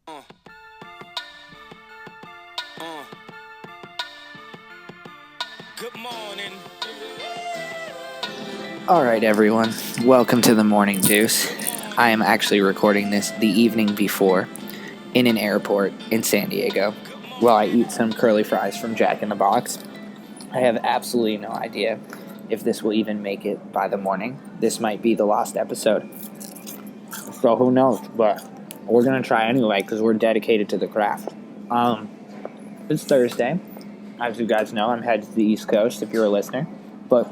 Uh, uh. Good morning. All right, everyone. Welcome to the Morning Deuce. I am actually recording this the evening before in an airport in San Diego while I eat some curly fries from Jack in the Box. I have absolutely no idea if this will even make it by the morning. This might be the last episode. So who knows? But we're going to try anyway because we're dedicated to the craft. It's Thursday. As you guys know, I'm headed to the East Coast if you're a listener. But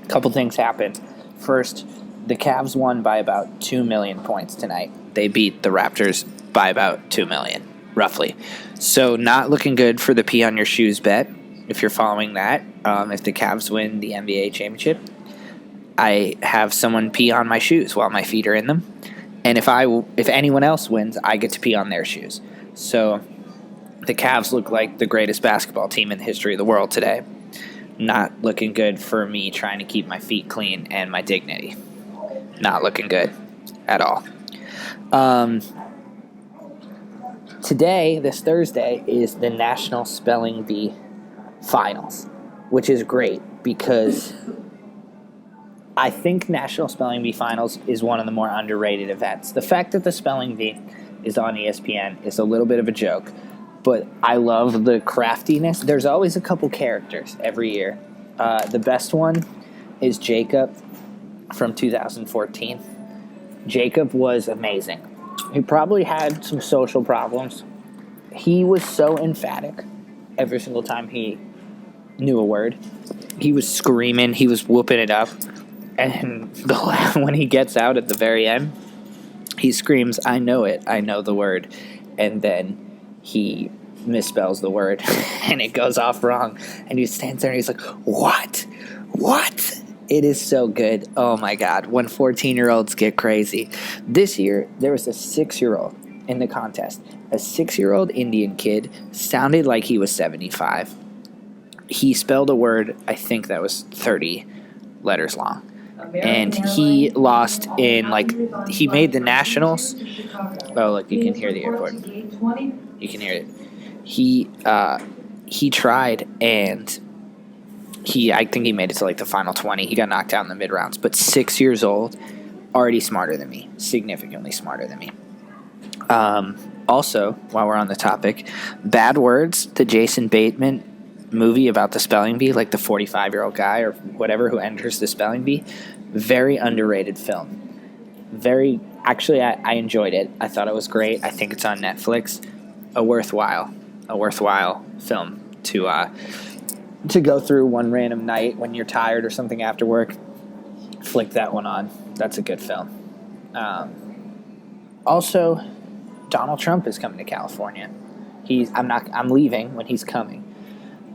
a couple things happened. First, the Cavs won by about 2 million points tonight. They beat the Raptors by about 2 million, roughly. So not looking good for the pee on your shoes bet, if you're following that. If the Cavs win the NBA championship, I have someone pee on my shoes while my feet are in them. And if anyone else wins, I get to pee on their shoes. So the Cavs look like the greatest basketball team in the history of the world today. Not looking good for me trying to keep my feet clean and my dignity. Not looking good at all. Today, this Thursday, is the National Spelling Bee Finals, which is great because I think National Spelling Bee Finals is one of the more underrated events. The fact that the Spelling Bee is on ESPN is a little bit of a joke, but I love the craftiness. There's always a couple characters every year. The best one is Jacob from 2014. Jacob was amazing. He probably had some social problems. He was so emphatic every single time he knew a word. He was screaming. He was whooping it up. And when he gets out at the very end, he screams, "I know it. I know the word." And then he misspells the word and it goes off wrong. And he stands there and he's like, What? It is so good. Oh my God. When 14-year-olds get crazy. This year, there was a 6-year-old in the contest. A 6-year-old Indian kid sounded like he was 75. He spelled a word, I think that was 30 letters long. And he lost in, he made the nationals. Oh, look, you can hear the airport. You can hear it. He tried, and I think he made it to, the final 20. He got knocked out in the mid-rounds. But 6 years old, already smarter than me. Significantly smarter than me. Also, while we're on the topic, Bad Words, the Jason Bateman movie about the spelling bee, the 45-year-old guy or whatever who enters the spelling bee, very underrated film. I enjoyed it. I thought it was great. I think it's on Netflix. A worthwhile film to go through one random night when you're tired or something after work. Flick that one on. That's a good film. Also, Donald Trump is coming to California. I'm leaving when he's coming.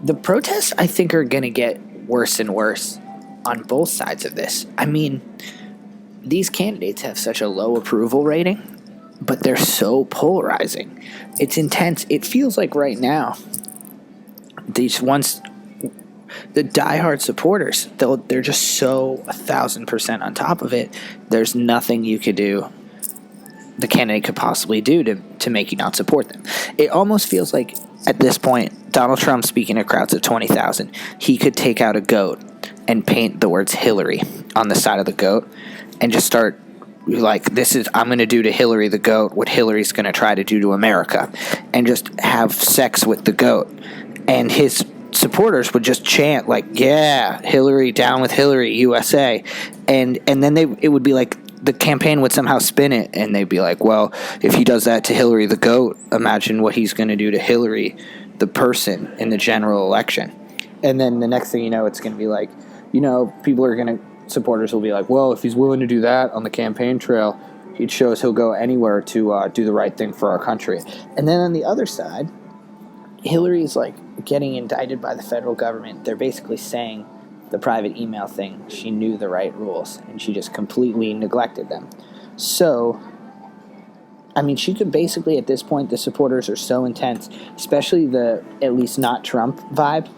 The protests, I think, are going to get worse and worse on both sides of this. I mean, these candidates have such a low approval rating, but they're so polarizing. It's intense. It feels like right now, the diehard supporters, they're just so 1,000% on top of it. There's nothing you could do, the candidate could possibly do to make you not support them. It almost feels like, at this point, Donald Trump speaking to crowds of 20,000, he could take out a goat and paint the words Hillary on the side of the goat and just start I'm going to do to Hillary the goat what Hillary's going to try to do to America, and just have sex with the goat. And his supporters would just chant yeah, Hillary, down with Hillary, USA. And then it would be the campaign would somehow spin it, and they'd be like, well, if he does that to Hillary the goat, imagine what he's going to do to Hillary the person in the general election. And then the next thing you know, it's going to be supporters will be like, well, if he's willing to do that on the campaign trail, it shows he'll go anywhere to do the right thing for our country. And then on the other side, Hillary's getting indicted by the federal government. They're basically saying the private email thing, she knew the right rules, and she just completely neglected them. So, I mean, she could basically, at this point, the supporters are so intense, especially the at least not Trump vibe,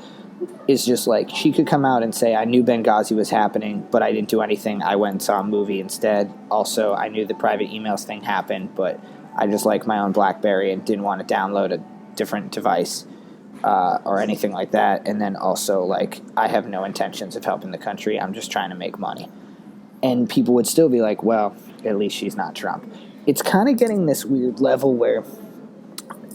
is just she could come out and say, I knew Benghazi was happening, but I didn't do anything. I went and saw a movie instead. Also, I knew the private emails thing happened, but I just like my own BlackBerry and didn't want to download a different device or anything like that. And then also, like, I have no intentions of helping the country. I'm just trying to make money. And people would still be like, well, at least she's not Trump. It's kind of getting this weird level where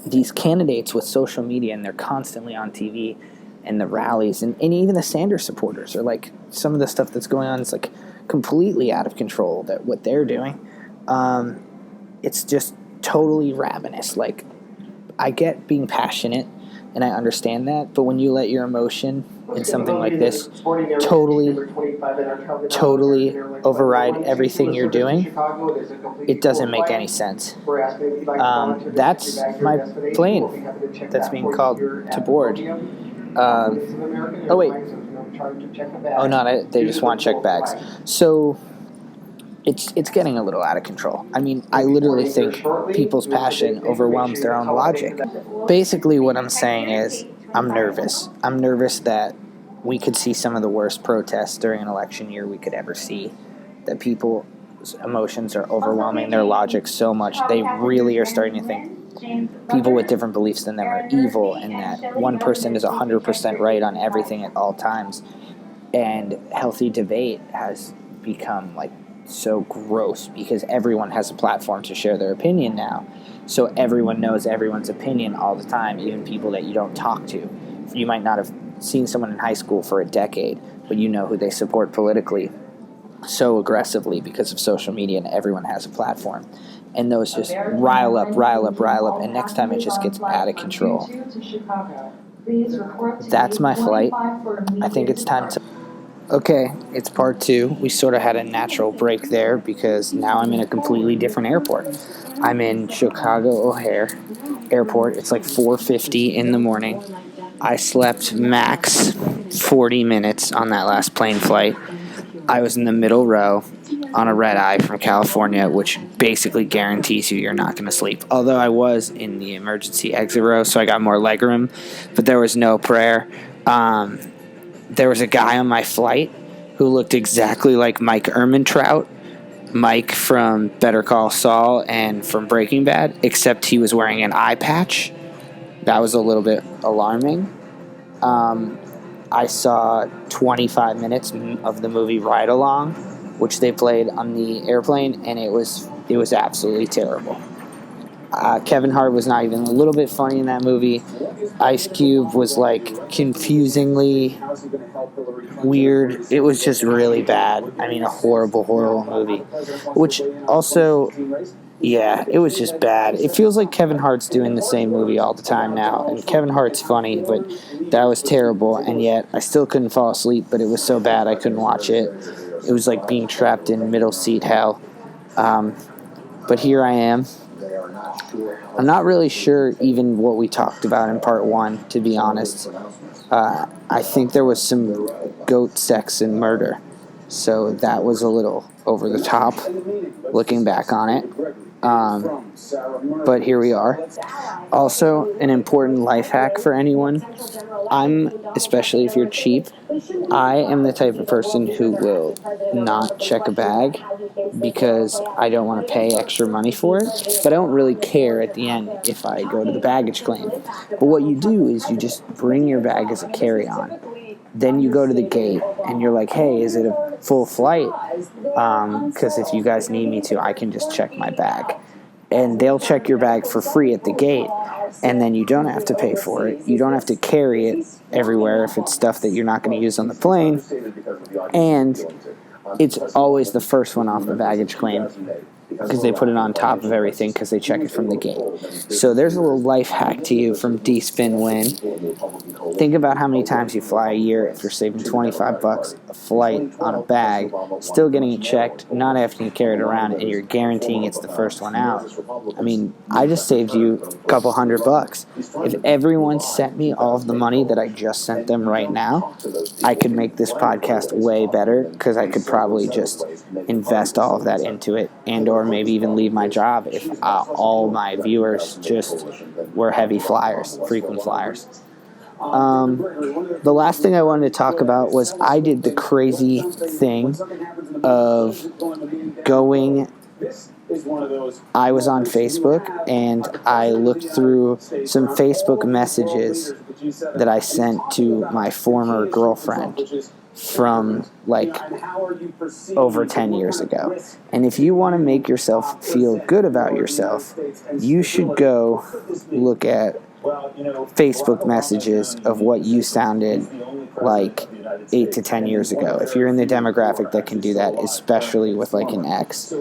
these candidates with social media, and they're constantly on TV and the rallies, and even the Sanders supporters are like, some of the stuff that's going on is like completely out of control, that what they're doing. It's just totally ravenous. Like, I get being passionate and I understand that, but when you let your emotion in something like this totally override everything you're doing, it doesn't make any sense. That's my plane that's being called to board. Oh, wait. Oh, no, they just want check bags. So it's getting a little out of control. I mean, I literally think people's passion overwhelms their own logic. Basically, what I'm saying is I'm nervous. I'm nervous that we could see some of the worst protests during an election year we could ever see, that people's emotions are overwhelming their logic so much they really are starting to think people with different beliefs than them are evil, and that one person is 100% right on everything at all times. And healthy debate has become like so gross because everyone has a platform to share their opinion now. So everyone knows everyone's opinion all the time, even people that you don't talk to. You might not have seen someone in high school for a decade, but you know who they support politically so aggressively because of social media, and everyone has a platform. And those just rile up, and next time it just gets out of control. That's my flight. I think it's time to... Okay, it's part 2. We sort of had a natural break there because now I'm in a completely different airport. I'm in Chicago O'Hare Airport. It's like 4:50 in the morning. I slept max 40 minutes on that last plane flight. I was in the middle row on a red eye from California, which basically guarantees you're not going to sleep. Although I was in the emergency exit row, so I got more legroom, but there was no prayer. There was a guy on my flight who looked exactly like Mike Ehrmantraut, Mike from Better Call Saul and from Breaking Bad, except he was wearing an eye patch. That was a little bit alarming. I saw 25 minutes of the movie Ride Along, which they played on the airplane, and it was absolutely terrible. Kevin Hart was not even a little bit funny in that movie. Ice Cube was like confusingly weird. It was just really bad. I mean, a horrible movie. Which also, yeah, it was just bad. It feels like Kevin Hart's doing the same movie all the time now. And Kevin Hart's funny, but that was terrible. And yet, I still couldn't fall asleep, but it was so bad I couldn't watch it. It was like being trapped in middle seat hell. But here I am. I'm not really sure even what we talked about in part 1, to be honest. I think there was some goat sex and murder. So that was a little over the top, looking back on it. But here we are. Also, an important life hack for anyone. Especially if you're cheap, I am the type of person who will not check a bag because I don't want to pay extra money for it, but I don't really care at the end if I go to the baggage claim. But what you do is you just bring your bag as a carry-on. Then you go to the gate and you're like, hey, is it a full flight? Because if you guys need me to, I can just check my bag. And they'll check your bag for free at the gate, and then you don't have to pay for it. You don't have to carry it everywhere if it's stuff that you're not going to use on the plane. And it's always the first one off the baggage claim because they put it on top of everything because they check it from the gate. So there's a little life hack to you from D-Spin Win. Think about how many times you fly a year if you're saving $25 a flight on a bag, still getting it checked, not having to carry it around, and you're guaranteeing it's the first one out. I mean, I just saved you a couple $100. If everyone sent me all of the money that I just sent them right now, I could make this podcast way better because I could probably just invest all of that into it, and or maybe even leave my job if all my viewers just were heavy flyers, frequent flyers. The last thing I wanted to talk about was I did the crazy thing of going I was on Facebook and I looked through some Facebook messages that I sent to my former girlfriend from like over 10 years ago. And if you want to make yourself feel good about yourself, you should go look at Facebook messages of what you sounded like 8 to 10 years ago. If you're in the demographic that can do that, especially with like an ex.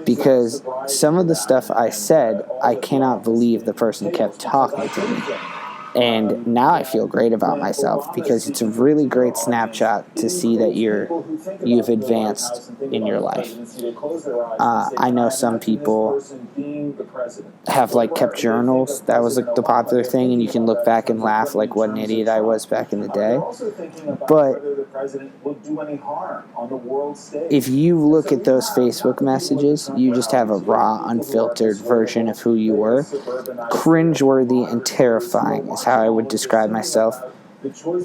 Because some of the stuff I said, I cannot believe the person kept talking to me. And now I feel great about myself because it's a really great snapshot to see that you've advanced in your life. I know some people have like kept journals. That was like the popular thing, and you can look back and laugh like what an idiot I was back in the day. But if you look at those Facebook messages, you just have a raw, unfiltered version of who you were. Cringeworthy and terrifying is how I would describe myself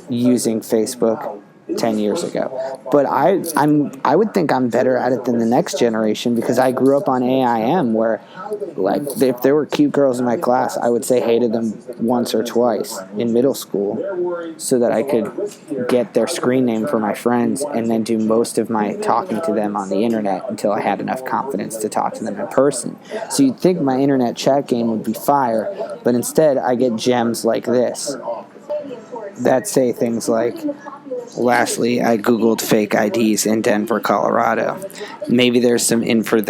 using Facebook 10 years ago. But I would think I'm better at it than the next generation because I grew up on AIM where like if there were cute girls in my class, I would say hey to them once or twice in middle school so that I could get their screen name for my friends and then do most of my talking to them on the internet until I had enough confidence to talk to them in person. So you'd think my internet chat game would be fire, but instead I get gems like this that say things like, lastly, I Googled fake IDs in Denver, Colorado. Maybe there's some info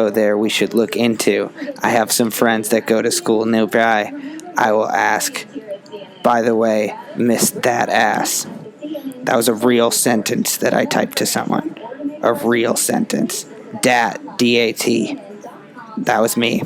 there we should look into. I have some friends that go to school nearby. I will ask. By the way, missed that ass. That was a real sentence that I typed to someone. A real sentence. Dat, D-A-T. That was me.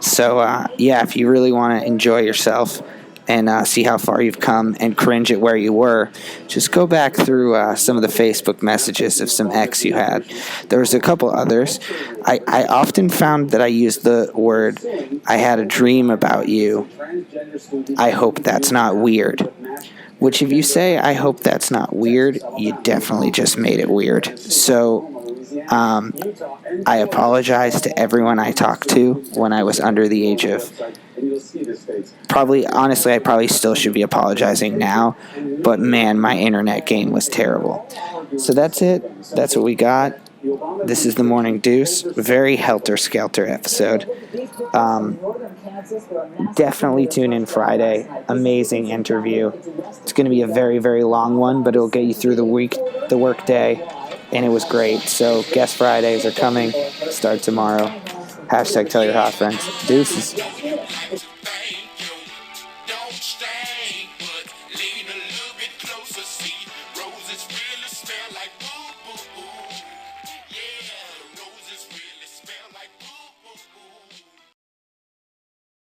So, if you really want to enjoy yourself and see how far you've come and cringe at where you were, just go back through some of the Facebook messages of some ex you had. There was a couple others. I often found that I used the word, I had a dream about you. I hope that's not weird. Which if you say, I hope that's not weird, you definitely just made it weird. So I apologize to everyone I talked to when I was under the age of honestly, I probably still should be apologizing now, but man, my internet game was terrible. So that's it. That's what we got. This is the Morning Deuce. Very helter-skelter episode. Definitely tune in Friday. Amazing interview. It's going to be a very, very long one, but it'll get you through the work day, and it was great. So guest Fridays are coming. Start tomorrow. Hashtag tell your hot friends. Deuces.